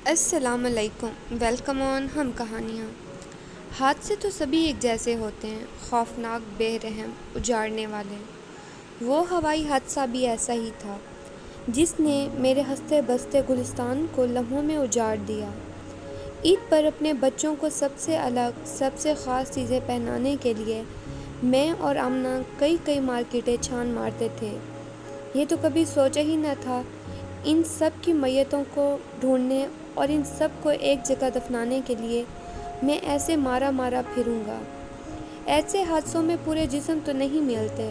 السلام علیکم، welcome on ہم کہانیاں۔ حادثے تو سبھی ایک جیسے ہوتے ہیں، خوفناک، بے رحم، اجاڑنے والے۔ وہ ہوائی حادثہ بھی ایسا ہی تھا جس نے میرے ہنستے بستے گلستان کو لمحوں میں اجاڑ دیا۔ عید پر اپنے بچوں کو سب سے الگ، سب سے خاص چیزیں پہنانے کے لیے میں اور آمنہ کئی مارکیٹیں چھان مارتے تھے۔ یہ تو کبھی سوچا ہی نہ تھا ان سب کی میتوں کو ڈھونڈنے اور ان سب کو ایک جگہ دفنانے کے لیے میں ایسے مارا پھروں گا۔ ایسے حادثوں میں پورے جسم تو نہیں ملتے،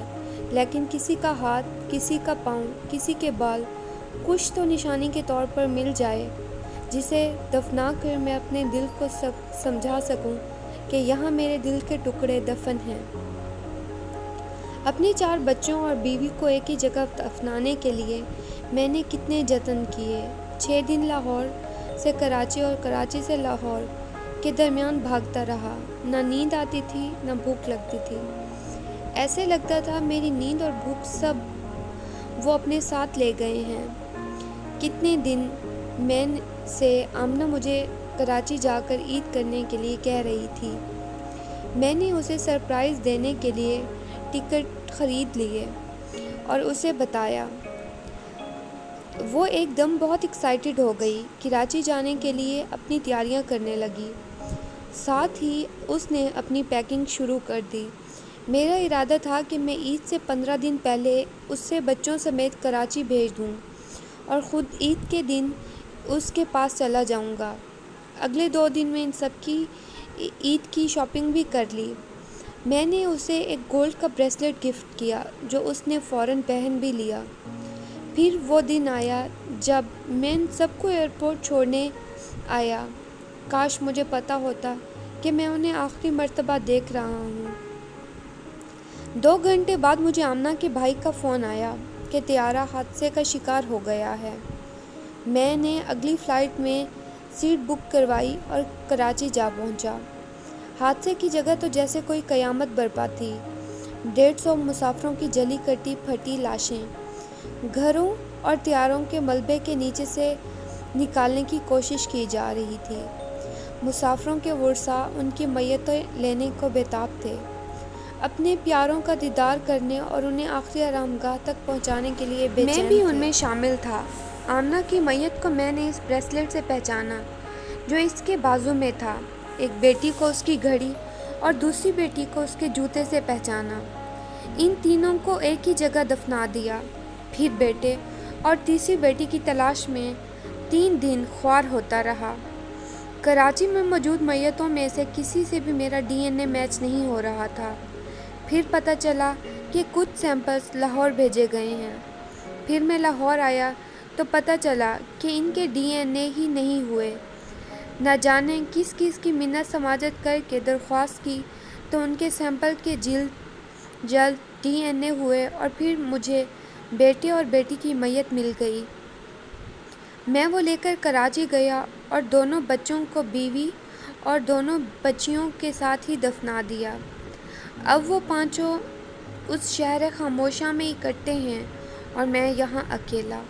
لیکن کسی کا ہاتھ، کسی کا پاؤں، کسی کے بال کچھ تو نشانی کے طور پر مل جائے، جسے دفنا کر میں اپنے دل کو سمجھا سکوں کہ یہاں میرے دل کے ٹکڑے دفن ہیں۔ اپنے 4 بچوں اور بیوی کو ایک ہی جگہ دفنانے کے لیے میں نے کتنے جتن کیے۔ 6 دن لاہور سے کراچی اور کراچی سے لاہور کے درمیان بھاگتا رہا۔ نہ نیند آتی تھی، نہ بھوک لگتی تھی۔ ایسے لگتا تھا میری نیند اور بھوک سب وہ اپنے ساتھ لے گئے ہیں۔ کتنے دن میں سے آمنہ مجھے کراچی جا کر عید کرنے کے لیے کہہ رہی تھی۔ میں نے اسے سرپرائز دینے کے لیے ٹکٹ خرید لیے اور اسے بتایا۔ وہ ایک دم بہت ایکسائٹڈ ہو گئی، کراچی جانے کے لیے اپنی تیاریاں کرنے لگی۔ ساتھ ہی اس نے اپنی پیکنگ شروع کر دی۔ میرا ارادہ تھا کہ میں عید سے 15 دن پہلے اسے بچوں سمیت کراچی بھیج دوں اور خود عید کے دن اس کے پاس چلا جاؤں گا۔ اگلے 2 دن میں ان سب کی عید کی شاپنگ بھی کر لی۔ میں نے اسے ایک گولڈ کا بریسلیٹ گفٹ کیا جو اس نے فوراً پہن بھی لیا۔ پھر وہ دن آیا جب میں ان سب کو ایئرپورٹ چھوڑنے آیا۔ کاش مجھے پتا ہوتا کہ میں انہیں آخری مرتبہ دیکھ رہا ہوں۔ 2 گھنٹے بعد مجھے آمنہ کے بھائی کا فون آیا کہ طیارہ حادثے کا شکار ہو گیا ہے۔ میں نے اگلی فلائٹ میں سیٹ بک کروائی اور کراچی جا پہنچا۔ حادثے کی جگہ تو جیسے کوئی قیامت برپا تھی۔ 150 مسافروں کی جلی کٹی پھٹی لاشیں گھروں اور طیاروں کے ملبے کے نیچے سے نکالنے کی کوشش کی جا رہی تھی۔ مسافروں کے ورثاء ان کی میتیں لینے کو بیتاب تھے، اپنے پیاروں کا دیدار کرنے اور انہیں آخری آرامگاہ تک پہنچانے کے لیے بے چین تھے۔ میں بھی ان میں شامل تھا۔ آمنہ کی میت کو میں نے اس بریسلیٹ سے پہچانا جو اس کے بازو میں تھا۔ ایک بیٹی کو اس کی گھڑی اور دوسری بیٹی کو اس کے جوتے سے پہچانا۔ ان تینوں کو ایک ہی جگہ دفنا دیا۔ پھر بیٹے اور تیسری بیٹی کی تلاش میں 3 دن خوار ہوتا رہا۔ کراچی میں موجود میتوں میں سے کسی سے بھی میرا DNA میچ نہیں ہو رہا تھا۔ پھر پتہ چلا کہ کچھ سیمپلز لاہور بھیجے گئے ہیں۔ پھر میں لاہور آیا تو پتہ چلا کہ ان کے DNA ہی نہیں ہوئے۔ نہ جانے کس کی منت سماجت کر کے درخواست کی تو ان کے سیمپل کے جلد DNA ہوئے اور پھر مجھے بیٹے اور بیٹی کی میت مل گئی۔ میں وہ لے کر کراچی گیا اور دونوں بچوں کو بیوی اور دونوں بچیوں کے ساتھ ہی دفنا دیا۔ اب وہ پانچوں اس شہر خاموشاں میں اکٹھے ہیں اور میں یہاں اکیلا۔